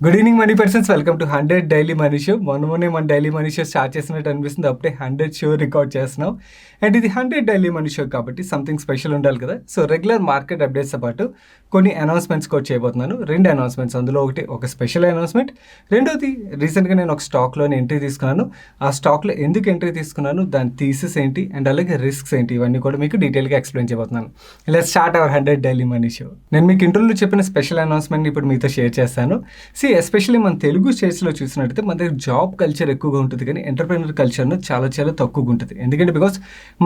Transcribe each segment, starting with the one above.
Good evening money persons, welcome to 100 daily money show. మొన్ననే మన daily money show start చేసినట్టు అనిపిస్తుంది, అప్పుడే 100 షో రికార్డ్ చేస్తున్నాం. అండ్ ఇది 100 డైలీ మనీ షో కాబట్టి సంథింగ్ స్పెషల్ ఉండాలి కదా. సో రెగ్యులర్ మార్కెట్ అప్డేట్స్తో పాటు కొన్ని అనౌన్స్మెంట్స్ కూడా చేయబోతున్నాను. 2 అనౌన్స్మెంట్స్, అందులో ఒక స్పెషల్ అనౌన్స్మెంట్, రెండోది రీసెంట్గా నేను ఒక స్టాక్లోని ఎంట్రీ తీసుకున్నాను. ఆ స్టాక్లో ఎందుకు ఎంట్రీ తీసుకున్నాను, దాని థీసిస్ ఏంటి, అండ్ అలాగే రిస్క్స్ ఏంటి, ఇవన్నీ కూడా మీకు డీటెయిల్గా ఎక్స్ప్లెయిన్ చేయబోతున్నాను. Let's start our 100 daily money show. నేను మీకు ఇంటర్వ్యూలో చెప్పిన స్పెషల్ అనౌన్స్మెంట్ ఇప్పుడు మీతో షేర్ చేస్తాను. ఎస్పెషల్లీ మన తెలుగు స్టేట్స్లో చూసినట్టయితే మన దగ్గర జాబ్ కల్చర్ ఎక్కువగా ఉంటుంది, కానీ ఎంటర్ప్రెన్యూర్ కల్చర్ను చాలా చాలా తక్కువగా ఉంటుంది. ఎందుకంటే బికాస్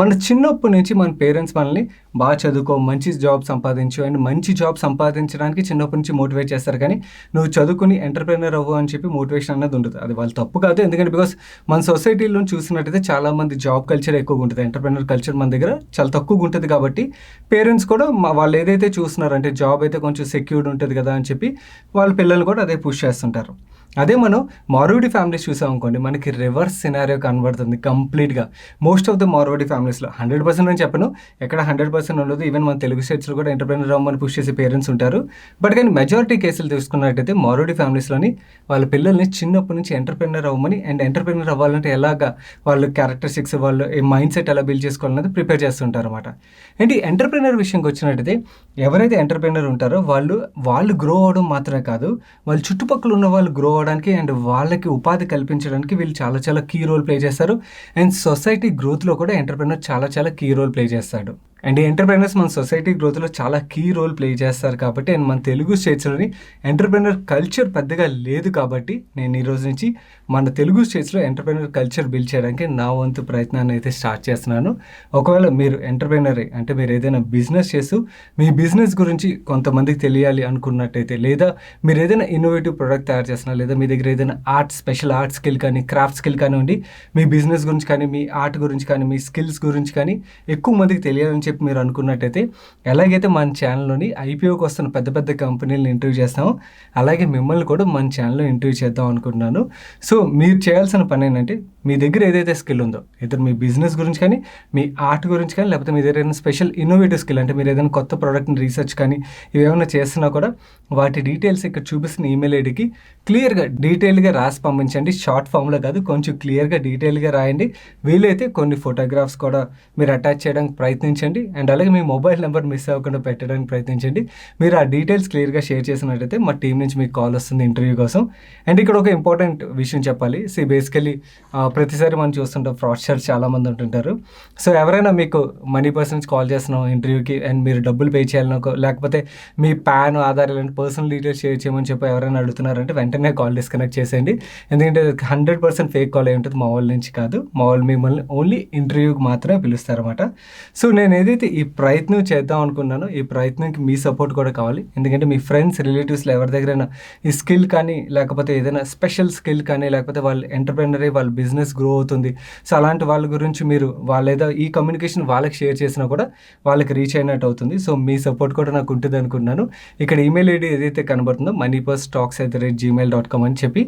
మన చిన్నప్పటి నుంచి మన పేరెంట్స్ మనల్ని బాగా చదువుకో, మంచి జాబ్ సంపాదించు, అండ్ మంచి జాబ్ సంపాదించడానికి చిన్నప్పటి నుంచి మోటివేట్ చేస్తారు. కానీ నువ్వు చదువుకుని ఎంటర్ప్రెన్యూర్ అవ్వు అని చెప్పి మోటివేషన్ అనేది ఉంటుంది. అది వాళ్ళు తప్పు కాదు, ఎందుకంటే బికాస్ మన సొసైటీలో చూసినట్టయితే చాలామంది జాబ్ కల్చర్ ఎక్కువగా ఉంటుంది, ఎంటర్ప్రెన్యూర్ కల్చర్ మన దగ్గర చాలా తక్కువగా ఉంటుంది. కాబట్టి పేరెంట్స్ కూడా వాళ్ళు ఏదైతే చూస్తున్నారు అంటే జాబ్ అయితే కొంచెం సెక్యూర్డ్ ఉంటుంది కదా అని చెప్పి వాళ్ళ పిల్లలు కూడా అదే పుష్ చేస్తుంటారు. అదే మనం మార్వాడి ఫ్యామిలీస్ చూసామనుకోండి, మనకి రివర్స్ సినారియో కనబడుతుంది కంప్లీట్గా. మోస్ట్ ఆఫ్ ద మార్వాడి ఫ్యామిలీస్లో 100% అని చెప్పను, ఎక్కడ 100% ఉండదు. ఈవెన్ మన తెలుగు స్టేట్స్లో కూడా ఎంటర్ప్రెన్యూర్ అవ్వమని పుష్ చేసే పేరెంట్స్ ఉంటారు. బట్ కానీ మెజారిటీ కేసులు తీసుకున్నట్టయితే మార్వాడి ఫ్యామిలీస్లోని వాళ్ళ పిల్లల్ని చిన్నప్పటి నుంచి ఎంటర్ప్రెన్యూర్ అవ్వమని, అండ్ ఎంటర్ప్రెన్యూర్ అవ్వాలంటే ఎలాగా వాళ్ళు క్యారెక్టరిస్టిక్స్, వాళ్ళు మైండ్ సెట్ ఎలా బిల్డ్ చేసుకోవాలనేది ప్రిపేర్ చేస్తుంటారు అనమాట. అండ్ ఈ ఎంటర్ప్రెన్యూర్ విషయంకి వచ్చినట్టయితే ఎవరైతే ఎంటర్ప్రెన్యూర్ ఉంటారో వాళ్ళు గ్రో అవ్వడం మాత్రమే కాదు, వాళ్ళ చుట్టుపక్కల ఉన్న వాళ్ళు గ్రో అవడానికి అండ్ వాళ్ళకి ఉపాధి కల్పించడానికి వీళ్ళు చాలా చాలా కీ రోల్ ప్లే చేస్తారు. అండ్ సొసైటీ గ్రోత్లో కూడా ఎంటర్ప్రెన్యూర్ చాలా చాలా కీ రోల్ ప్లే చేస్తాడు. అండ్ ఈ ఎంటర్ప్రెన్యూర్స్ మన సొసైటీ గ్రోత్లో చాలా కీ రోల్ ప్లే చేస్తారు. కాబట్టి అండ్ మన తెలుగు స్టేట్స్లోని ఎంటర్ప్రెన్యూర్ కల్చర్ పెద్దగా లేదు. కాబట్టి నేను ఈరోజు నుంచి మన తెలుగు స్టేట్స్లో ఎంటర్ప్రెన్యూర్ కల్చర్ బిల్డ్ చేయడానికి నా వంతు ప్రయత్నాన్ని అయితే స్టార్ట్ చేస్తున్నాను. ఒకవేళ మీరు ఎంటర్ప్రెన్యూరే అంటే మీరు ఏదైనా బిజినెస్ చేస్తూ మీ బిజినెస్ గురించి కొంతమందికి తెలియాలి అనుకున్నట్టయితే, లేదా మీరు ఏదైనా ఇన్నోవేటివ్ ప్రోడక్ట్ తయారు చేస్తున్నా, లేదా మీ దగ్గర ఏదైనా స్పెషల్ ఆర్ట్ స్కిల్ కానీ క్రాఫ్ట్ స్కిల్ కానీ ఉండి మీ బిజినెస్ గురించి కానీ మీ ఆర్ట్ గురించి కానీ మీ స్కిల్స్ గురించి కానీ ఎక్కువ మందికి తెలియాలని చెప్పి మీరు అనుకున్నట్టయితే, ఎలాగైతే మన ఛానల్లోని ఐపీఓకి వస్తున్న పెద్ద పెద్ద కంపెనీలను ఇంటర్వ్యూ చేస్తామో అలాగే మిమ్మల్ని కూడా మన ఛానల్లో ఇంటర్వ్యూ చేద్దాం అనుకుంటున్నాను. సో మీరు చేయాల్సిన పని ఏంటంటే, మీ దగ్గర ఏదైతే స్కిల్ ఉందో, ఇద్దరు మీ బిజినెస్ గురించి కానీ మీ ఆర్ట్ గురించి కానీ, లేకపోతే మీ దగ్గర ఏదైనా స్పెషల్ ఇన్నోవేటివ్ స్కిల్ అంటే మీరు ఏదైనా కొత్త ప్రోడక్ట్ని రీసెర్చ్ కానీ ఇవేమైనా చేస్తున్నా కూడా వాటి డీటెయిల్స్ ఇక్కడ చూపిస్తున్న ఈమెయిల్ ఐడికి క్లియర్గా డీటెయిల్గా రాసి పంపించండి. షార్ట్ ఫామ్లో కాదు, కొంచెం క్లియర్గా డీటెయిల్గా రాయండి. వీలైతే కొన్ని ఫోటోగ్రాఫ్స్ కూడా మీరు అటాచ్ చేయడానికి ప్రయత్నించండి. అండ్ అలాగే మీ మొబైల్ నెంబర్ మిస్ అవ్వకుండా పెట్టడానికి ప్రయత్నించండి. మీరు ఆ డీటెయిల్స్ క్లియర్గా షేర్ చేసినట్టయితే మా టీం నుంచి మీకు కాల్ వస్తుంది ఇంటర్వ్యూ కోసం. అండ్ ఇక్కడ ఒక ఇంపార్టెంట్ విషయం చెప్పాలి. బేసికలీ ప్రతిసారి మనం చూస్తుంటాం ఫ్రాడ్స్టర్స్ చాలామంది ఉంటుంటారు. సో ఎవరైనా మీకు మనీ పర్సన్స్ కాల్ చేస్తున్నాం ఇంటర్వ్యూకి అండ్ మీరు డబ్బులు పే చేయాలనుకో, లేకపోతే మీ పాన్, ఆధార్ ఇలాంటి పర్సనల్ డీటెయిల్స్ షేర్ చేయమని చెప్పి ఎవరైనా అడుగుతున్నారంటే వెంటనే కాల్ డిస్కనెక్ట్ చేసేయండి. ఎందుకంటే 100% ఫేక్ కాల్ అయి ఉంటుంది, మా వాళ్ళ నుంచి కాదు. మా వాళ్ళు మిమ్మల్ని ఓన్లీ ఇంటర్వ్యూకి మాత్రమే పిలుస్తారన్నమాట. సో నేను ఏదైతే ఈ ప్రయత్నం చేద్దాం అనుకున్నానో, ఈ ప్రయత్నంకి మీ సపోర్ట్ కూడా కావాలి. ఎందుకంటే మీ ఫ్రెండ్స్, రిలేటివ్స్లో ఎవరి దగ్గరైనా ఈ స్కిల్ కానీ, లేకపోతే ఏదైనా స్పెషల్ స్కిల్ కానీ, లేకపోతే వాళ్ళు ఎంటర్ప్రెన్యూర్ వాళ్ళ బిజినెస్ గ్రో అవుతుంది, సో అలాంటి వాళ్ళ గురించి మీరు లేదా ఈ కమ్యూనికేషన్ వాళ్ళకి షేర్ చేసినా కూడా వాళ్ళకి రీచ్ అయినట్టు అవుతుంది. సో మీ సపోర్ట్ కూడా నాకు ఉంటుంది అనుకుంటున్నాను. ఇక్కడ ఈమెయిల్ ఐడి ఏదైతే కనబడుతుందో moneyperstalks@gmail.com అని చెప్పి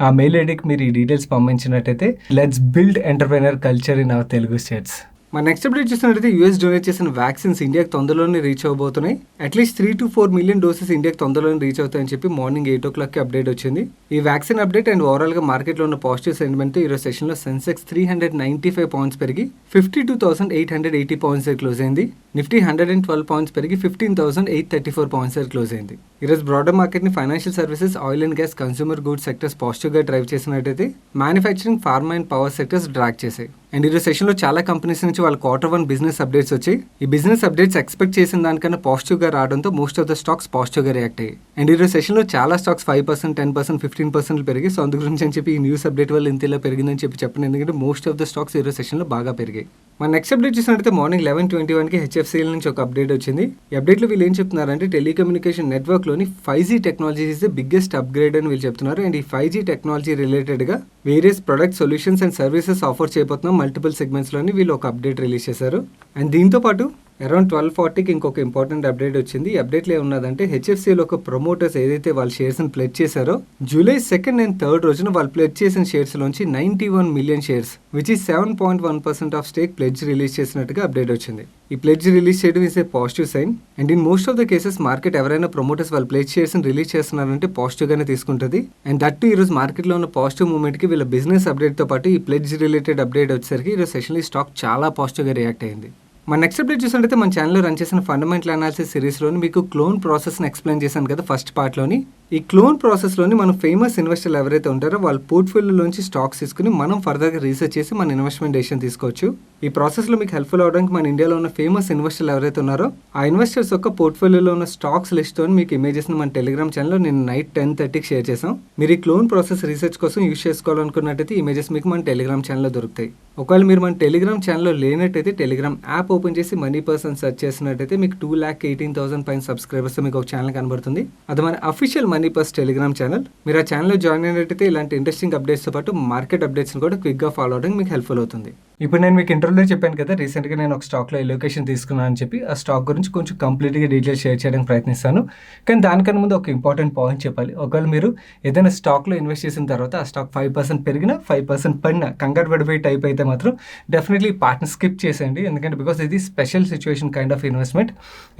ఆ మెయిల్ ఐడికి మీరు ఈ డీటెయిల్స్ పంపించినట్టయితే let's build entrepreneur culture in our Telugu states. మన నెక్స్ట్ అప్డేట్ చూసినట్టయితే యూఎస్ డొనేట్ చేసిన వ్యాక్సిన్స్ ఇండియాకి తొందరలోనే రీచ్ అవ్వబోతున్నాయి. అట్లీస్ట్ 3 to 4 million డోసెస్ ఇండియాకి తొందరలోనే రీచ్ అవుతాయని చెప్పి మార్నింగ్ 8 o'clockకి అప్డేట్ వచ్చింది. ఈ వ్యాక్సిన్ అప్డేట్ అండ్ ఓవరాల్గా మార్కెట్లో ఉన్న పాజిటివ్ సెంటిమెంట్ ఈరోజు సెషన్లో సెన్సెక్స్ 395 పాయింట్స్ పెరిగి 52,880 పాయింట్స్ క్లోజ్ అయింది. నిఫ్టీ 112 పాయింట్స్ పెరిగి 15,834 పాయింట్స్ క్లోజ్ అయింది. ఈరోజు బ్రాడర్ మార్కెట్ని financial services, oil and gas, consumer goods sectors పాజిటివ్గా డ్రైవ్ చేసినట్టయితే manufacturing, pharma and power sectors drag చేశాయి. అండ్ ఈరోజు సెషన్లో చాలా కంపెనీస్ నుంచి వాళ్ళ Q1 బిజినెస్ అప్డేట్స్ వచ్చాయి. ఈ బిజినెస్ అప్డేట్స్ ఎక్స్పెక్ట్ చేసిన దానికన్నా పాజిటివ్గా రావడంతో మోస్ట్ ఆఫ్ ద స్టాక్స్ పాజిటివ్గా రియాక్ట్ అయ్యాయి. అండ్ ఈరోజు సెషన్లో చాలా స్టాక్స్ 5%, 10%, 15% పెరిగి. సో అందు గురించి అని చెప్పి ఈ న్యూస్ అప్డేట్ వల్ల ఇంతలా పెరిగిందని చెప్పండి. ఎందుకంటే మోస్ట్ ఆఫ్ ద స్టాక్స్ ఈరోజు సెషన్లో బాగా పెరిగాయి. మన నెక్స్ట్ అప్డేట్ చూసినట్టయితే మార్నింగ్ 11:21కి హెచ్ఎఫ్సిఎల్ నుంచి ఒక అప్డేట్ వచ్చింది. ఈ అప్డేట్లో వీళ్ళు ఏం చెప్తున్నారంటే, టెలికమ్యూనికేషన్ నెట్వర్క్లోని 5G technology is the biggest upgrade అని వీళ్ళు చెప్తున్నారు. అండ్ ఈ 5G టెక్నాలజీ రిలేటెడ్గా various product, solutions and services offer చేయబోతున్నాం మల్టిపుల్ సెగ్మెంట్స్లోని వీళ్ళు ఒక అప్డేట్ రిలీజ్ చేశారు. అండ్ దీంతో పాటు అరౌండ్ 12:40కి ఇంకొక ఇంపార్టెంట్ అప్డేట్ వచ్చింది. ఈ అప్డేట్లో ఏమున్నదంటే హెచ్ఎఫ్సిలో ఒక ప్రమోటర్స్ ఏదైతే వాళ్ళ షేర్స్ని ప్లెడ్జ్ చేశారో జూలై 2nd అండ్ 3rd రోజున వాళ్ళు ప్లెడ్జ్ చేసిన షేర్స్లోంచి 91 million shares which is 7.1% of stake pledge release చేసినట్టుగా అప్డేట్ వచ్చింది. ఈ ప్లెడ్జ్ రిలీజ్ చేయడం is a positive sign and in most of the cases market ఎవరైనా ప్రమోటర్స్ వాళ్ళు ప్లెడ్జ్ షేర్స్ని రిలీజ్ చేస్తున్నారంటే పాజిటివ్గానే తీసుకుంటుంది. అండ్ దట్ ఈ రోజు మార్కెట్లో ఉన్న పాజిటివ్ మూమెంట్కి వీళ్ళ బిజినెస్ అప్డేట్తో పాటు ఈ ప్లెడ్జ్ రిలేటెడ్ అప్డేట్ వచ్చేసరికి ఈరోజు సెషన్లీ స్టాక్ చాలా పాజిటివ్గా రియాక్ట్ అయింది. మన నెక్స్ట్ అప్డేట్ చూసినట్టయితే మన ఛానల్లో రన్ చేసిన ఫండమెంటల్ అనాలిసిస్ సిరీస్లోని మీకు క్లోన్ ప్రాసెస్ని ఎక్స్ప్లెయిన్ చేశాను కదా ఫస్ట్ పార్ట్లోని. ఈ క్లోన్ ప్రాసెస్లోని మనం ఫేమస్ ఇన్వెస్టర్లు ఎవరైతే ఉంటారో వాళ్ళ పోర్ట్ఫోలియోలోంచి స్టాక్స్ తీసుకుని మనం ఫర్దర్గా రీసెర్చ్ చేసి మన ఇన్వెస్ట్మెంట్ డెసిషన్ తీసుకోవచ్చు. ఈ ప్రాసెస్లో మీకు హెల్ప్ఫుల్ అవడానికి మన ఇండియాలో ఉన్న ఫేమస్ ఇన్వెస్టర్లు ఎవరైతే ఉన్నారో ఆ ఇన్వెస్టర్స్ యొక్క పోర్ట్ఫోలియోలో ఉన్న స్టాక్స్ లిస్ట్తో మీకు ఇమేజెస్ని మన టెలిగ్రామ్ ఛానల్లో నేను నైట్ 10:30కి షేర్ చేసాం. మీరు ఈ క్లోన్ ప్రాసెస్ రీసెర్చ్ కోసం యూస్ చేసుకోవాలనుకున్నట్టయితే ఇమేజెస్ మీకు మన టెలిగ్రామ్ ఛానల్లో దొరుకుతాయి. ఒకవేళ మీరు మన టెలిగ్రామ్ ఛానల్లో లేనట్టయితే టెలిగ్రామ్ యాప్ ఓపెన్ చేసి మనీ పర్సన్ సెర్చ్ చేసినట్టయితే మీకు 2,18,000 పైన సబ్స్క్రైబర్స్ మీకు ఒక ఛానల్ కనబడుతుంది. అది మన official money purse Telegram channel. మీరు ఆ ఛానల్లో జాయిన్ అయినట్టయితే ఇలాంటి ఇంట్రెస్టింగ్ అప్డేట్స్తో పాటు మార్కెట్ అప్డేట్స్ని కూడా క్విక్గా ఫాలో అవడానికి మీకు హెల్ప్ఫుల్ అవుతుంది. ఇప్పుడు నేను మీకు ఇంటర్వ్యూలో చెప్పాను కదా, రీసెంట్గా నేను ఒక స్టాక్లో ఎలోకేషన్ తీసుకున్నాను అని చెప్పి ఆ స్టాక్ గురించి కొంచెం కంప్లీట్గా డీటెయిల్స్ షేర్ చేయడానికి ప్రయత్నిస్తాను. కానీ దానికన్నా ముందు ఒక ఇంపార్టెంట్ పాయింట్ చెప్పాలి. ఒకవేళ మీరు ఏదైనా స్టాక్లో ఇన్వెస్ట్ చేసిన తర్వాత ఆ స్టాక్ 5% పెరిగినా 5% పడినా కంగారు పడిపోయి టైప్ అయితే మాత్రం డెఫినెట్లీ పార్ట్ని స్కిప్ చేసేయండి. ఎందుకంటే బికాస్ ఇది special situation kind of investment.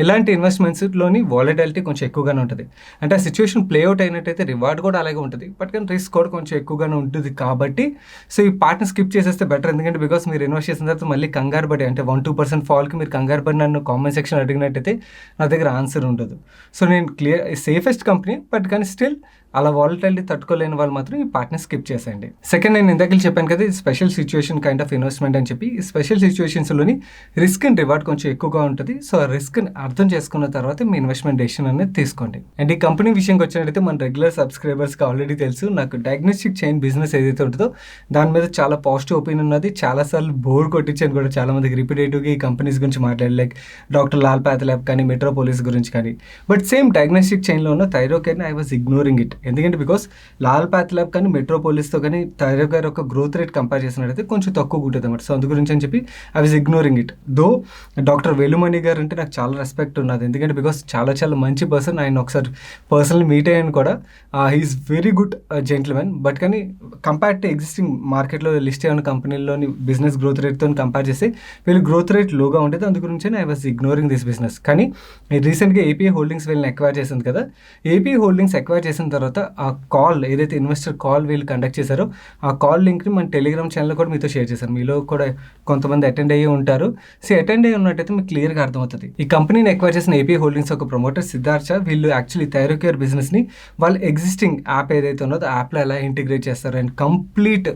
ఇలాంటి ఇన్వెస్ట్మెంట్స్లోని వాలటిలిటీ కొంచెం ఎక్కువగానే ఉంటుంది. అంటే ఆ సిచ్యువేషన్ ప్లేఅవుట్ అయినట్టయితే రివార్డ్ కూడా అలాగే ఉంటుంది, బట్ కానీ రిస్క్ కూడా కొంచెం ఎక్కువగానే ఉంటుంది. కాబట్టి సో ఈ పార్ట్ని స్కిప్ చేసేస్తే బెటర్. ఎందుకంటే బికాస్ మీరు ఇన్వెస్ట్ చేసిన తర్వాత మళ్ళీ కంగారు పడి అంటే 1-2% ఫాల్కి మీరు కంగారు పడి నన్ను కామెంట్ సెక్షన్ అడిగినట్టయితే నా దగ్గర ఆన్సర్ ఉండదు. సో నేను సేఫెస్ట్ కంపెనీ, బట్ కానీ స్టిల్ అలా వాలటిలిటీ తట్టుకోలేని వాళ్ళు మాత్రం ఈ పార్ట్ని స్కిప్ చేసేయండి. సెకండ్, నేను ఇందాక చెప్పాను కదా ఇది special situation kind of investment అని చెప్పి. ఈ స్పెషల్ సిచ్యువేషన్స్లోని రిస్క్ అండ్ రివార్డ్ కొంచెం ఎక్కువగా ఉంటుంది. సో ఆ రిస్క్ని అర్థం చేసుకున్న తర్వాత మీ ఇన్వెస్ట్మెంట్ డెసిషన్ అనేది తీసుకోండి. అండ్ ఈ కంపెనీ విషయంకి వచ్చినట్టయితే మన రెగ్యులర్ సబ్స్క్రైబర్స్కి ఆల్రెడీ తెలుసు, నాకు డయాగ్నోస్టిక్ చైన్ బిజినెస్ ఏదైతే ఉంటుందో దాని మీద చాలా పాజిటివ్ ఒపీనియన్ ఉన్నది. చాలాసార్లు బోర్ కొట్టించాను కూడా చాలా మందికి రిపీటేటివ్గా ఈ కంపెనీస్ గురించి మాట్లాడి, లైక్ డాక్టర్ లాల్ పాథ్లాబ్ కానీ మెట్రోపోలిస్ గురించి కానీ. బట్ సేమ్ డయాగ్నోస్టిక్ చైన్లో ఉన్న థైరోకేర్ని ఐ వాజ్ ఇగ్నోరింగ్ ఇట్. ఎందుకంటే బికాస్ లాల్ పాథ్లాబ్ కానీ మెట్రోపోలిస్తో కానీ థైరోకేర్ యొక్క గ్రోత్ రేట్ కంపేర్ చేసినట్టయితే కొంచెం తక్కువ ఉంటుంది అన్నమాట. సో అందు గురించి అని చెప్పి I was ignoring it. Though doctor Velumani గారు అంటే నాకు చాలా రెస్పెక్ట్ ఉన్నది. ఎందుకంటే బికాస్ చాలా మంచి పర్సన్. ఆయన ఒకసారి పర్సనల్ మీట్ అయ్యాను కూడా. He is very good gentlemen. But కానీ కంపేర్ టు ఎగ్జిస్టింగ్ మార్కెట్లో లిస్ట్ అయిన కంపెనీల్లోని బిజినెస్ గ్రోత్ రేట్తో కంపేర్ చేస్తే వీళ్ళు గ్రోత్ రేట్ లోగా ఉండేది. అందు గురించి I was ignoring this business. కానీ రీసెంట్గా ఏపీఐ హోల్డింగ్స్ వీళ్ళని ఎక్వైర్ చేసింది కదా. ఏపీఐ హోల్డింగ్స్ ఎక్వైర్ చేసిన తర్వాత ఆ కాల్ ఏదైతే ఇన్వెస్టర్ కాల్ వీళ్ళు కండక్ట్ చేశారో ఆ కాల్ లింక్ని మన టెలిగ్రామ్ ఛానల్లో కూడా మీతో షేర్ చేశాను. మీలో కూడా కొంతమంది అటెండ్ అయ్యి ఉంటారు. సో అటెండ్ అయ్యి ఉన్నట్టయితే మీకు క్లియర్గా అర్థమవుతుంది. ఈ కంపెనీని ఎక్వైర్ చేసిన ఏపీ హోల్డింగ్స్ ఒక ప్రమోటర్ సిద్ధార్థ, వీళ్ళు యాక్చువల్లీ థైరోకేర్ బిజినెస్ని వాళ్ళ ఎగ్జిస్టింగ్ యాప్ ఏదైతే ఉన్నదో యాప్లో ఎలా ఇంటిగ్రేట్ చేస్తారు అండ్ కంప్లీట్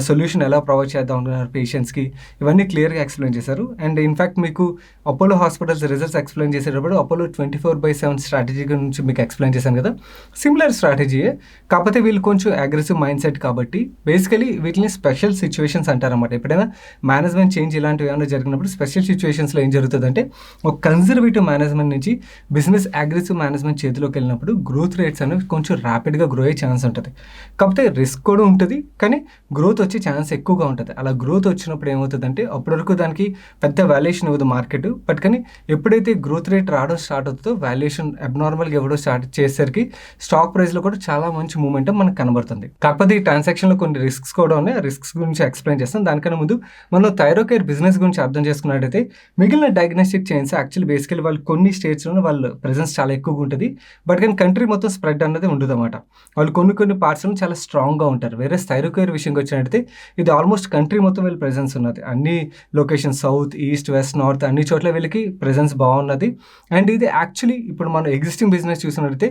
సొల్యూషన్ ఎలా ప్రొవైడ్ చేద్దాం అనుకున్నారు పేషెంట్స్కి, ఇవన్నీ క్లియర్గా ఎక్స్ప్లెయిన్ చేశారు. అండ్ ఇన్ఫ్యాక్ట్ మీకు అపోలో హాస్పిటల్స్ రిజల్ట్స్ ఎక్స్ప్లెయిన్ చేసేటప్పుడు అపోలో 24/7 స్ట్రాటజీ గురించి మీకు ఎక్స్ప్లెయిన్ చేశాను కదా. సిమిలర్ స్ట్రాటజీయే, కాకపోతే వీళ్ళు కొంచెం అగ్రెసివ్ మైండ్ సెట్ కాబట్టి బేసికలీ వీటిని స్పెషల్ సిచ్యువేషన్స్ అంటారన్నమాట. ఎప్పుడైనా మేనేజ్మెంట్ చేంజ్ ఇలాంటివి ఏమైనా జరిగినప్పుడు స్పెషల్ సిచ్యువేషన్స్లో ఏం జరుగుతుందంటే ఒక కన్జర్వేటివ్ మేనేజ్మెంట్ నుంచి బిజినెస్ అగ్రెసివ్ మేనేజ్మెంట్ చేతిలోకి వెళ్ళినప్పుడు గ్రోత్ రేట్స్ అనేవి కొంచెం ర్యాపిడ్గా గ్రో అయ్యే ఛాన్స్ ఉంటుంది. కాకపోతే రిస్క్ కూడా ఉంటుంది, కానీ గ్రోత్ వచ్చే ఛాన్స్ ఎక్కువగా ఉంటుంది. అలా గ్రోత్ వచ్చినప్పుడు ఏమవుతుందంటే అప్పటి వరకు దానికి పెద్ద వాల్యుయేషన్ ఇవ్వదు మార్కెట్. బట్ కానీ ఎప్పుడైతే గ్రోత్ రేట్ రావడం స్టార్ట్ అవుతుందో వాల్యుయేషన్ అబ్నార్మల్గా ఇవ్వడం స్టార్ట్ చేసేసరికి స్టాక్ ప్రైస్లో కూడా చాలా మంచి మూమెంటం మనకు కనబడుతుంది. కాకపోతే ఈ ట్రాన్సాక్షన్లో కొన్ని రిస్క్స్ కూడా ఉన్నాయి. ఆ రిస్క్స్ గురించి ఎక్స్ప్లెయిన్ చేస్తాం. దానికన్నా ముందు మనం థైరోకేర్ బిజినెస్ గురించి అర్థం చేసుకున్నట్టయితే మిగిలిన డయాగ్నోస్టిక్ చైన్స్ యాక్చువల్లీ బేసికలీ వాళ్ళు కొన్ని స్టేట్స్లోనే వాళ్ళ ప్రెజెన్స్ చాలా ఎక్కువగా ఉంటుంది. బట్ కానీ కంట్రీ మొత్తం స్ప్రెడ్ అన్నది ఉండదు అన్నమాట. వాళ్ళు కొన్ని పార్ట్స్లో చాలా స్ట్రాంగ్గా ఉంటారు. వేరే థైరోకేర్ విషయంకి వచ్చినట్టయితే ఇది ఆల్మోస్ట్ కంట్రీ మొత్తం వీళ్ళ ప్రెజెన్స్ ఉన్నది. అన్ని location south, east, west, north అన్ని చోట్ల వీళ్ళకి ప్రెజెన్స్ బాగున్నది. అండ్ ఇది యాక్చువల్లీ ఇప్పుడు మనం ఎగ్జిస్టింగ్ బిజినెస్ చూసినట్టయితే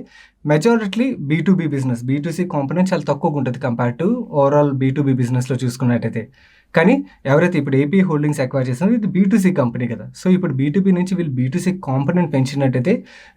majority B2B business, B2C component చాలా తక్కువగా ఉంటుంది కంపేర్ టు ఓవరాల్ B2B బిజినెస్లో చూసుకున్నట్టయితే. కానీ ఎవరైతే ఇప్పుడు ఏపీ హోల్డింగ్స్ ఎక్వైర్ చేస్తున్నారో ఇది B2C కంపెనీ కదా. సో ఇప్పుడు B2B నుంచి వీళ్ళు B2C కాంపోనెంట్ పెంచినట్టయితే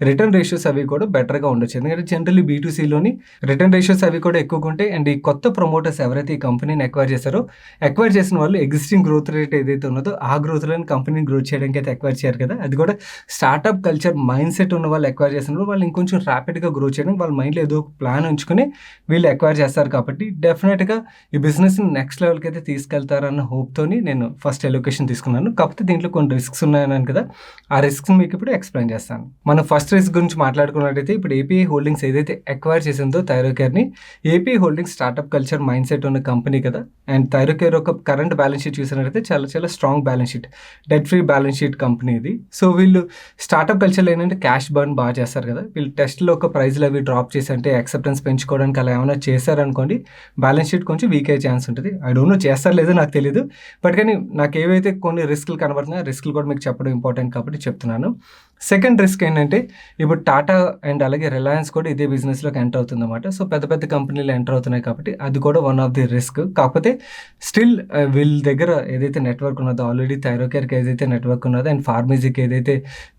రిటర్న్ రేషియోస్ అవి కూడా బెటర్గా ఉండొచ్చు. ఎందుకంటే జనరల్లీ B2Cలోని రిటర్న్ రేషియోస్ అవి కూడా ఎక్కువగా ఉంటాయి. అండ్ ఈ కొత్త ప్రమోటర్స్ ఎవరైతే ఈ కంపెనీని ఎక్వైర్ చేశారో ఎక్వైర్ చేసిన వాళ్ళు ఎగ్జిస్టింగ్ గ్రోత్ రేట్ ఏదైతే ఉన్నదో ఆ గ్రోత్లోని కంపెనీని గ్రోత్ చేయడానికి అయితే ఎక్వైర్ చేయారు కదా. అది కూడా స్టార్ట్అప్ కల్చర్ మైండ్ సెట్ ఉన్న వాళ్ళు ఎక్వైర్ చేసినప్పుడు వాళ్ళు ఇంకొంచెం ర్యాపిడ్గా గ్రో చేయడానికి వాళ్ళ మైండ్లో ఏదో ఒక ప్లాన్ ఉంచుకొని వీళ్ళు ఎక్వైర్ చేస్తారు. కాబట్టి డెఫినెట్గా ఈ బిజినెస్ని నెక్స్ట్ లెవెల్కి అయితే తీసుకెళ్తారు చేస్తారన్న హోప్‌తోని నేను ఫస్ట్ ఎలోకేషన్ తీసుకున్నాను. కాకపోతే దీంట్లో కొన్ని రిస్క్స్ ఉన్నాయన్నాను కదా! ఆ రిస్క్స్‌ని మీకు ఇప్పుడు ఎక్స్‌ప్లెయిన్ చేస్తాను. మనం ఫస్ట్ రిస్క్ గురించి మాట్లాడుకున్నట్టయితే ఇప్పుడు ఏపీఐ హోల్డింగ్స్ ఏదైతే అక్వైర్ చేసిందో థైరోకేర్‌ని, API holdings startup culture mindset ఉన్న కంపెనీ కదా! అండ్ థైరోకేర్ ఒక కరెంట్ బ్యాలెన్స్ షీట్ చూసినట్టయితే చాలా చాలా strong balance sheet. Debt free balance sheet company ఇది. సో వీళ్ళు స్టార్టప్ కల్చర్‌లో ఏంటంటే క్యాష్ బర్న్ బాగా చేస్తారు కదా! వీళ్ళు టెస్ట్‌లో ఒక ప్రైజ్‌లు అవి డ్రాప్ చేసి అంటే యాక్సెప్టెన్స్ పెంచుకోవడానికి అలా ఏమైనా చేశారనుకోండి, బ్యాలెన్స్ షీట్ కొంచెం వీక్ అయ్యే ఛాన్స్ ఉంటుంది. ఐ డోంట్ నో చేస్తారో లేదో నాకు తెలీదు. బట్ కానీ నాకు ఏవైతే కొన్ని రిస్క్‌లు కనబడుతున్నాయో ఆ రిస్క్‌లు కూడా మీకు చెప్పడం ఇంపార్టెంట్ కాబట్టి చెప్తున్నాను. సెకండ్ రిస్క్ ఏంటంటే ఇప్పుడు టాటా అండ్ అలాగే రిలయన్స్ కూడా ఇదే బిజినెస్‌లోకి ఎంటర్ అవుతుందన్నమాట. సో పెద్ద పెద్ద కంపెనీలు ఎంటర్ అవుతున్నాయి కాబట్టి అది కూడా వన్ ఆఫ్ ది రిస్క్. కాకపోతే స్టిల్ వీళ్ళ దగ్గర ఏదైతే నెట్వర్క్ ఉన్నదో ఆల్రెడీ థైరోకేర్‌కి ఏదైతే నెట్వర్క్ ఉన్నదో అండ్ ఫార్మసీకి ఏదైతే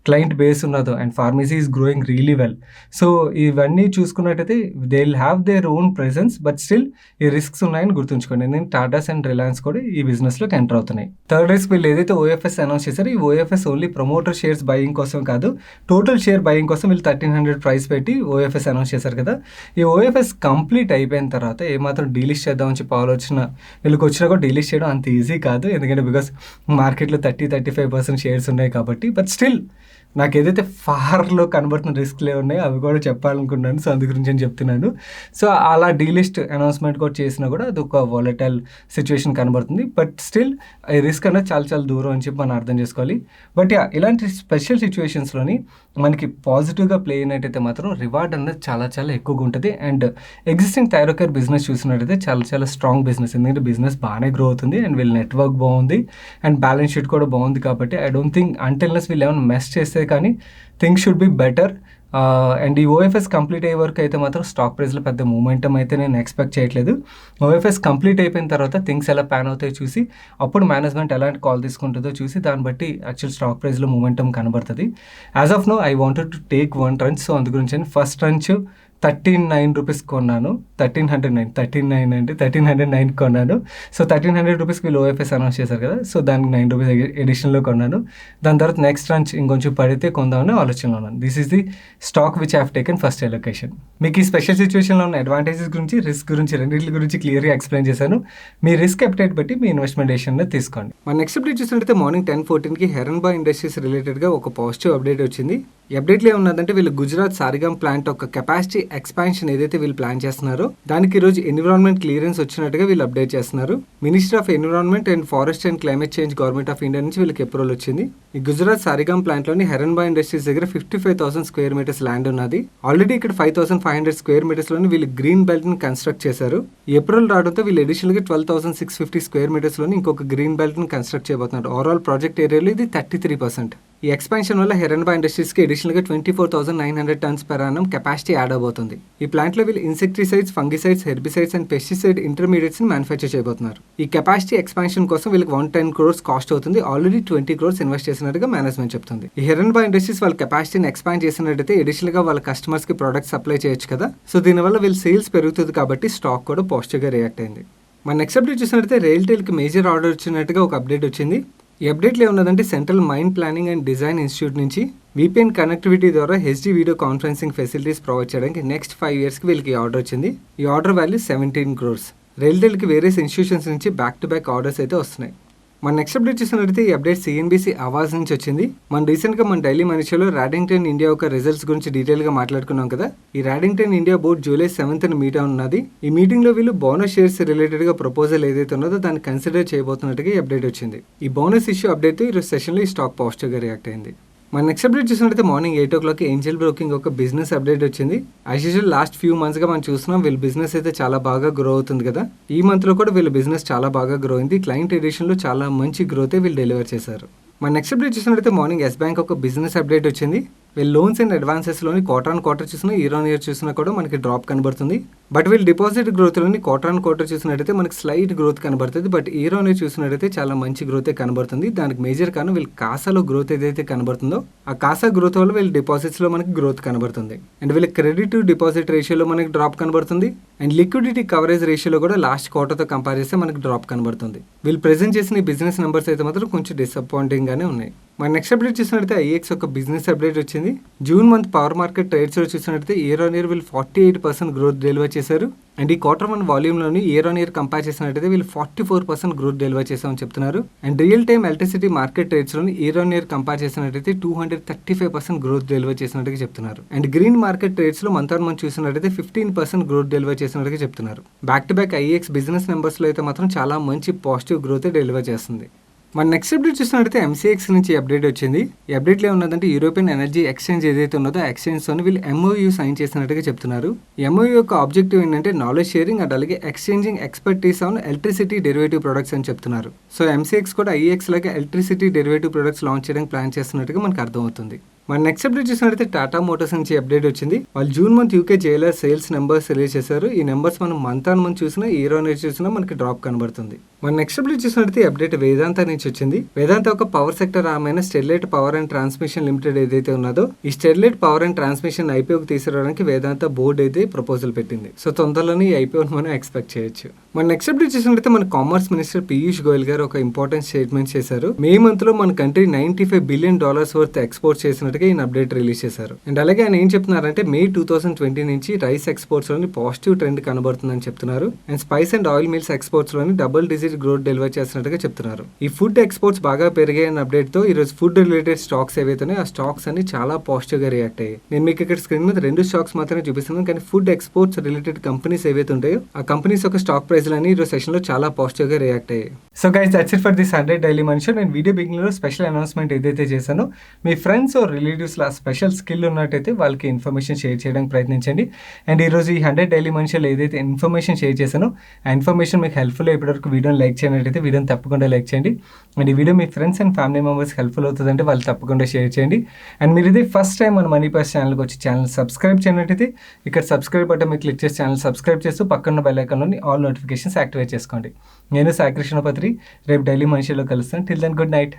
క్లయింట్ బేస్ ఉన్నదో and pharmacy is growing really well. So ఇవన్నీ చూసుకున్నట్టయితే they will have their own presence but still ఈ రిస్క్స్ ఉన్నాయని గుర్తుంచుకోండి. ఎందుకంటే టాటాస్ అండ్ రిలయన్స్ కూడా ఈ బిజినెస్‌లోకి ఎంటర్ అవుతున్నాయి. థర్డ్ రిస్క్ వీళ్ళు ఏదైతే ఓఎఫ్ఎస్ అనౌన్స్ చేశారో ఈ OFS only promoter shares buying కోసం కాదు, టోటల్ షేర్ బయింగ్ కోసం వీళ్ళు 1300 ప్రైస్ పెట్టి ఓఎఫ్ఎస్ అనౌన్స్ చేశారు కదా! ఈ ఓఎఫ్ఎస్ కంప్లీట్ అయిపోయిన తర్వాత ఏమాత్రం డీలిస్ట్ చేద్దామని చెప్పి ఆలోచన వీళ్ళకి వచ్చినా కూడా డీలిస్ట్ చేయడం అంత ఈజీ కాదు. ఎందుకంటే బికాస్ మార్కెట్‌లో 35% షేర్స్ ఉన్నాయి కాబట్టి. బట్ స్టిల్ నాకు ఏదైతే ఫార్‌లో కనబడుతున్న రిస్క్‌లు ఉన్నాయో అవి కూడా చెప్పాలనుకున్నాను. సో అందు గురించి నేను చెప్తున్నాను. సో అలా డీలిస్ట్ అనౌన్స్‌మెంట్ కూడా చేసినా కూడా అదొక వాలటైల్ సిట్యుయేషన్ కనబడుతుంది. బట్ స్టిల్ ఈ రిస్క్ అనేది చాలా చాలా దూరం అని చెప్పి మనం అర్థం చేసుకోవాలి. But yeah! ఇలాంటి స్పెషల్ సిట్యుయేషన్స్‌లోని మనకి పాజిటివ్‌గా ప్లే అయినట్టయితే మాత్రం రివార్డ్ అనేది చాలా చాలా ఎక్కువగా ఉంటుంది. అండ్ ఎగ్జిస్టింగ్ థైరోకేర్ బిజినెస్ చూసినట్టయితే చాలా చాలా స్ట్రాంగ్ బిజినెస్. ఎందుకంటే బిజినెస్ బాగానే గ్రో అవుతుంది అండ్ వీళ్ళ నెట్వర్క్ బాగుంది అండ్ బ్యాలెన్స్ షీట్ కూడా బాగుంది కాబట్టి ఐ డోంట్ థింక్ అన్టిల్‌నెస్ వీళ్ళు ఏమైనా మెస్ చేస్తే కానీ things should be better. And ఈ ఓఎఫ్ఎస్ కంప్లీట్ అయ్యే వరకు అయితే మాత్రం స్టాక్ ప్రైస్‌లో పెద్ద మూమెంటం అయితే నేను ఎక్స్పెక్ట్ చేయట్లేదు. ఓఎఫ్ఎస్ కంప్లీట్ అయిపోయిన తర్వాత థింగ్స్ ఎలా ప్యాన్ అవుతాయో చూసి అప్పుడు మేనేజ్మెంట్ ఎలాంటి కాల్ తీసుకుంటుందో చూసి దాన్ని బట్టి యాక్చువల్ స్టాక్ ప్రైస్‌లో మూమెంటం కనబడుతుంది. As of now I wanted to take one tranche. So అందు గురించి ఫస్ట్ ట్రంచ్ ₹1309 కొన్నాను. 1309 కొన్నాను. సో ₹1300 వీళ్ళు ఓఎఫ్ఎస్ అనౌన్స్ చేశారు కదా! సో దానికి ₹9 ఎడిషనల్‌లో కొన్నాను. దాని తర్వాత నెక్స్ట్ ట్రంచ్ ఇంకొంచెం పడితే కొందామని ఆలోచనలో ఉన్నాను. This is the stock which I have taken first allocation. మీకు ఈ స్పెషల్ సిట్యుయేషన్‌లో ఉన్న అడ్వాంటేజెస్ గురించి, రిస్క్ గురించి రెండిట్ల గురించి క్లియర్‌గా ఎక్స్‌ప్లెయిన్ చేశాను. మీ రిస్క్ అపెటైట్ బట్టి మీ ఇన్వెస్ట్‌మెంట్ డెసిషన్ తీసుకోండి. మన నెక్స్ట్ అప్డేట్ చూసినట్లయితే మార్నింగ్ 10:14కి హెరన్బా ఇండస్ట్రీస్ రిలేటెడ్‌గా ఒక పాజిటివ్ అప్డేట్ వచ్చింది. ఈ అప్డేట్లో ఏమున్నదంటే వీళ్ళు గుజరాత్ సారిగామ్ ప్లాంట్ ఒక కెపాసిటీ ఎక్స్పాన్షన్ ఏదైతే వీళ్ళు ప్లాన్ చేస్తున్నారో దానికి ఈరోజు ఎన్విరాన్మెంట్ క్లియరెన్స్ వచ్చినట్టుగా వీళ్ళు అప్డేట్ చేస్తున్నారు. Ministry of environment and forest and climate change government of India నుంచి వీళ్ళకి అప్రూవల్ వచ్చింది. ఈ గుజరాత్ సారిగామ్ ప్లాంట్లోని హెరన్బా ఇండస్ట్రీస్ దగ్గర 55,000 స్క్వేర్ మీటర్స్ ల్యాండ్ ఉన్నది. ఆల్రెడీ ఇక్కడ 5,500 స్క్వేర్ మీటర్స్లోని వీళ్ళు గ్రీన్ బెల్ట్ని కన్స్ట్రక్ట్ చేశారు. ఈ అప్రూవల్ రావడంతో వీళ్ళు అడిషనల్గా 12,650 స్క్వేర్ మీటర్స్లోని ఇంకొక గ్రీన్ బెల్ట్ని కన్స్ట్రక్ట్ చేయబోతున్నారు. ఓవరాల్ ప్రాజెక్ట్ ఏరియాలో ఇది 33%. ఈ ఎక్స్పాన్షన్ వల్ల హెరన్బా ఇండస్ట్రీస్కి అడిషనల్గా 24,900 tons per annum capacity add అవబోతుంది. ఈ ప్లాంట్లో వీళ్ళు insecticides, fungicides, herbicides and pesticide intermediates ని మ్యానుఫ్యాక్చర్ చేయబోతున్నారు. ఈ కెపాసిటీ ఎక్స్పాన్షన్ కోసం వీళ్ళకి 110 crores కాస్ట్ అవుతుంది. ఆల్రెడీ 20 crores ఇన్వెస్ట్ చేసినట్టుగా మేనేజ్మెంట్ చెప్తుంది. ఈ హెరన్బా ఇండస్ట్రీస్ వాళ్ళ కెపాసిటీని ఎక్స్పాండ్ చేసినట్టయితే అడిషనల్ గా వాళ్ళ కస్టమర్స్ కి ప్రొడక్ట్స్ సప్లై చేయొచ్చు కదా. సో దీనివల్ల వీళ్ళ సేల్స్ పెరుగుతుంది కాబట్టి స్టాక్ కూడా పాజిటివ్ గా రియాక్ట్ అయింది. మన నెక్స్ట్ అప్డేట్ చూసినట్టయితే రైల్టెల్కి మేజర్ ఆర్డర్ వచ్చినట్టుగా ఒక అప్డేట్ వచ్చింది. ఈ అప్డేట్లో ఏమున్నదంటే central mine planning and design institute నుంచి VPN కనెక్టివిటీ ద్వారా HD video conferencing facilities provide చేయడానికి నెక్స్ట్ 5 yearsకి వీళ్ళకి ఆర్డర్ వచ్చింది. ఈ ఆర్డర్ వాల్యూ 17 crores. రైల్టెల్కి వేరియస్ ఇన్స్టిట్యూషన్స్ నుంచి బ్యాక్ టు బ్యాక్ ఆర్డర్స్ అయితే వస్తున్నాయి. మన నెక్స్ట్ అప్డేట్ చూసినట్లయితే ఈ అప్డేట్ CNBC ఆవాజ్ నుంచి వచ్చింది. మన రీసెంట్గా మన డైలీ మనీషోలో రాడింగ్టన్ ఇండియా యొక్క రిజల్ట్స్ గురించి డీటెయిల్గా మాట్లాడుకున్నాం కదా. ఈ Redington India board July 7th meet ఉన్నది. ఈ మీటింగ్లో వీళ్ళు బోనస్ షేర్స్ రిలేటెడ్గా ప్రపోజల్ ఏదైతే ఉన్నదో దాన్ని కన్సిడర్ చేయబోతున్నట్టుగా ఈ అప్డేట్ వచ్చింది. ఈ బోనస్ ఇష్యూ అప్డేట్ ఈరోజు సెషన్లో ఈ స్టాక్ పాజిటివ్గా రియాక్ట్ అయింది. మన నెక్స్ట్ అప్డేట్ చూసినట్లయితే మార్నింగ్ 8 o'clock ఏంజల్ బ్రోకింగ్ ఒక బిజినెస్ అప్డేట్ వచ్చింది. యాజ్ యూజువల్ లాస్ట్ ఫ్యూ మంత్స్గా మనం చూస్తున్నాం వీళ్ళ బిజినెస్ అయితే చాలా బాగా గ్రో అవుతుంది కదా. ఈ మంత్లో కూడా వీళ్ళ బిజినెస్ చాలా బాగా గ్రో అయింది. క్లయింట్ ఎడిషన్లో చాలా మంచి గ్రోతే వీళ్ళు డెలివర్ చేశారు. మన నెక్స్ట్ అప్డేట్ చూసినట్లయితే మార్నింగ్ ఎస్ బ్యాంక్ ఒక బిజినెస్ అప్డేట్ వచ్చింది. వీళ్ళు లోన్స్ అండ్ అడ్వాన్సెస్లోని క్వార్టర్ చూసినా ఇయర్ చూసినా కూడా మనకి డ్రాప్ కనబడుతుంది. బట్ వీళ్ళు డిపాజిట్ గ్రోత్లోని క్వార్టర్ చూసినట్టయితే మనకి స్లైట్ గ్రోత్ కనబడుతుంది. బట్ ఇయర్ చూసినట్టయితే చాలా మంచి గ్రోతే కనబడుతుంది. దానికి మేజర్ కారణం వీళ్ళు కాసాలో గ్రోత్ ఏదైతే కనబడుతుందో ఆ కాసా గ్రోత్ వల్ల వీళ్ళ డిపాజిట్స్లో మనకి గ్రోత్ కనబడుతుంది. అండ్ వీళ్ళ క్రెడిట్ టు డిపాజిట్ రేషియోలో మనకి డ్రాప్ కనబడుతుంది. అండ్ లిక్విడిటీ కవరేజ్ రేషియోలో కూడా లాస్ట్ క్వార్టర్తో కంపేర్ చేస్తే మనకి డ్రాప్ కనబడుతుంది. వీళ్ళు ప్రెజెంట్ చేసిన ఈ బిజినెస్ నెంబర్స్ అయితే మాత్రం కొంచెం డిసప్పాయింటింగ్ గానే ఉన్నాయి. మన నెక్స్ట్ అప్డేట్ చూసినట్లయితే IEX ఒక బిజినెస్ అప్డేట్ వచ్చింది. వచ్చింది. జూన్ మంత్ పవర్ మార్కెట్ ట్రేడ్స్లో చూసినట్టయితే ఇయర్ ఆన్ ఇయర్ వీళ్ళు 48% గ్రోత్ డెలివర్ చేశారు. అండ్ ఈ క్వార్టర్ 1 వాల్యూమ్లోని ఇయర్ ఆన్ ఇయర్ కంపేర్ చేసినట్టయితే వీళ్ళు 44% గ్రోత్ డెలివర్ చేశామని చెప్తున్నారు. And real time electricity market ట్రేడ్స్లోని ఇయర్ ఆన్ ఇయర్ కంపేర్ చేసినట్టయితే 235% గ్రోత్ డెలివర్ చేసినట్టుగా చెప్తున్నారు. అండ్ గ్రీన్ మార్కెట్ ట్రేడ్స్లో మంత్ ఆన్ మంత్ చూసినట్టయితే 15% గ్రోత్ డెలివర్ చేసినట్టుగా చెప్తున్నారు. Back to back IEX business నెంబర్స్లో అయితే మాత్రం చాలా మంచి పాజిటివ్ గ్రోత్ డెలివర్ చేస్తుంది. మన నెక్స్ట్ అప్డేట్ చూసినట్టయితే ఎంసీఎక్స్ నుంచి అప్డేట్ వచ్చింది. ఈ అప్డేట్లో ఉన్నదంటే యూరోపియన్ ఎనర్జీ ఎక్స్చేంజ్ ఏదైతే ఉన్నదో ఆ ఎక్స్చేంజ్తో వీళ్ళు ఎంఓయూ సైన్ చేసినట్టుగా చెప్తున్నారు. ఎంఓయూ యొక్క ఆబ్జెక్టివ్ ఏంటంటే నాలెడ్జ్ షేరింగ్ అండ్ అలాగే exchanging expertise on electricity derivative products అని చెప్తున్నారు. సో ఎంసీఎక్స్ కూడా ఐఎక్స్ లాగా ఎలక్ట్రిసిటీ డెరివేటివ్ ప్రొడక్ట్స్ లాంచ్ చేయడానికి ప్లాన్ చేస్తున్నట్టుగా మనకు అర్థమవుతుంది. మన నెక్స్ట్ అప్డేట్ చూసినట్టయితే టాటా మోటార్స్ నుంచి అప్డేట్ వచ్చింది. వాళ్ళు June month UK JLR sales numbers release చేశారు. ఈ నెంబర్స్ మనం మంత్ ఆన్ మంత్ చూసినా ఇయర్ ఆన్ ఇయర్ చూసినా మనకి డ్రాప్ కనబడుతుంది. మన నెక్స్ట్ అప్డేట్ చూసినట్టయితే అప్డేట్ వేదాంత నుంచి వచ్చింది. వేదాంత ఒక పవర్ సెక్టర్ ఆమె Sterlite power and transmission limited ఏదైతే ఉన్నదో ఈ స్టెర్లైట్ పవర్ అండ్ ట్రాన్స్మిషన్ ఐపీఓకి తీసుకురావడానికి వేదాంత బోర్డు అయితే ప్రపోజల్ పెట్టింది. సో తొందరలోనే ఈ ఐపీఓని మనం ఎక్స్పెక్ట్ చేయొచ్చు. మన నెక్స్ట్ అప్డేట్ చూసినట్టయితే మన కామర్స్ మినిస్టర్ పీయూష్ గోయల్ గారు ఒక ఇంపార్టెంట్ స్టేట్మెంట్ చేశారు. మే మంత్ లో మన కంట్రీ $95 బిలియన్ వర్త్ ఎక్స్పోర్ట్ చేసినట్టుగా ఈయన అప్డేట్ రిలీజ్ చేశారు. అండ్ అలాగే ఆయన ఏం చెప్తున్నారంటే మే 2020 నుంచి రైస్ ఎక్స్పోర్ట్స్ లోని పాజిటివ్ ట్రెండ్ కనబడుతుందని చెప్తున్నారు. And spice and oil mills exports లోని డబుల్ డిజిట్ గ్రోత్ డెలివర్ చేస్తున్నట్టుగా చెప్తున్నారు. ఈ ఫుడ్ ఎక్స్పోర్ట్స్ బాగా పెరిగాయన్న అప్డేట్ తో ఈ రోజు ఫుడ్ రిలేటెడ్ స్టాక్స్ ఏవైతే ఆ స్టాక్స్ అన్ని చాలా పాజిటివ్ గా రియాక్ట్ అయ్యాయి. నేను మీకు ఇక్కడ స్క్రీన్ మీద 2 స్టాక్స్ మాత్రమే చూపిస్తున్నాను, కానీ ఫుడ్ ఎక్స్పోర్ట్స్ రిలేటెడ్ కంపెనీస్ ఏవైతే ఉంటాయో ఆ కంపెనీస్ యొక్క స్టాక్ ప్రైస్ అని ఈ రోజు సెషన్ లో చాలా పాజిటివ్ గా రియాక్ట్ అయ్యాయి. So guys that's it for this 100 daily money show. నేను వీడియో బిగినింగ్ లో స్పెషల్ అనౌన్స్మెంట్ ఏదైతే చేశానో మీ ఫ్రెండ్స్ ఆర్ రిలేటివ్స్ లా స్పెషల్ స్కిల్ ఉన్నట్టయితే వాళ్ళకి ఇన్ఫర్మేషన్ షేర్ చేయడానికి ప్రయత్నించండి. అండ్ ఈరోజు ఈ 100 డైలీ మనీ షోలో ఏదైతే ఇన్ఫర్మేషన్ షేర్ చేశానో ఆ ఇన్ఫర్మేషన్ మీకు హెల్ప్ఫుల్ ఇప్పటివరకు వీడియోని లైక్ చేయనట్టయితే వీడియోని తప్పకుండా లైక్ చేయండి. అండ్ ఈ వీడియో మీ friends and family members helpful అవుతుందంటే వాళ్ళు తప్పకుండా షేర్ చేయండి. అండ్ మీరు ఇది ఫస్ట్ టైం మన మనీ పర్స్ ఛానల్కి వచ్చి ఛానల్ సబ్స్క్రైబ్ చేయనట్టయితే ఇక్కడ సబ్స్క్రైబ్ బటన్ మీరు క్లిక్ చేసి ఛానల్ సబ్స్క్రైబ్ చేస్తూ పక్కన బెల్ ఐకాన్లోని ఆల్ నోటిఫికేషన్స్ యాక్టివేట్ చేసుకోండి. నేను సాయి కృష్ణపత్రి. రేపు డైలీ మనీ షోలో కలుస్తాను. Till then good night.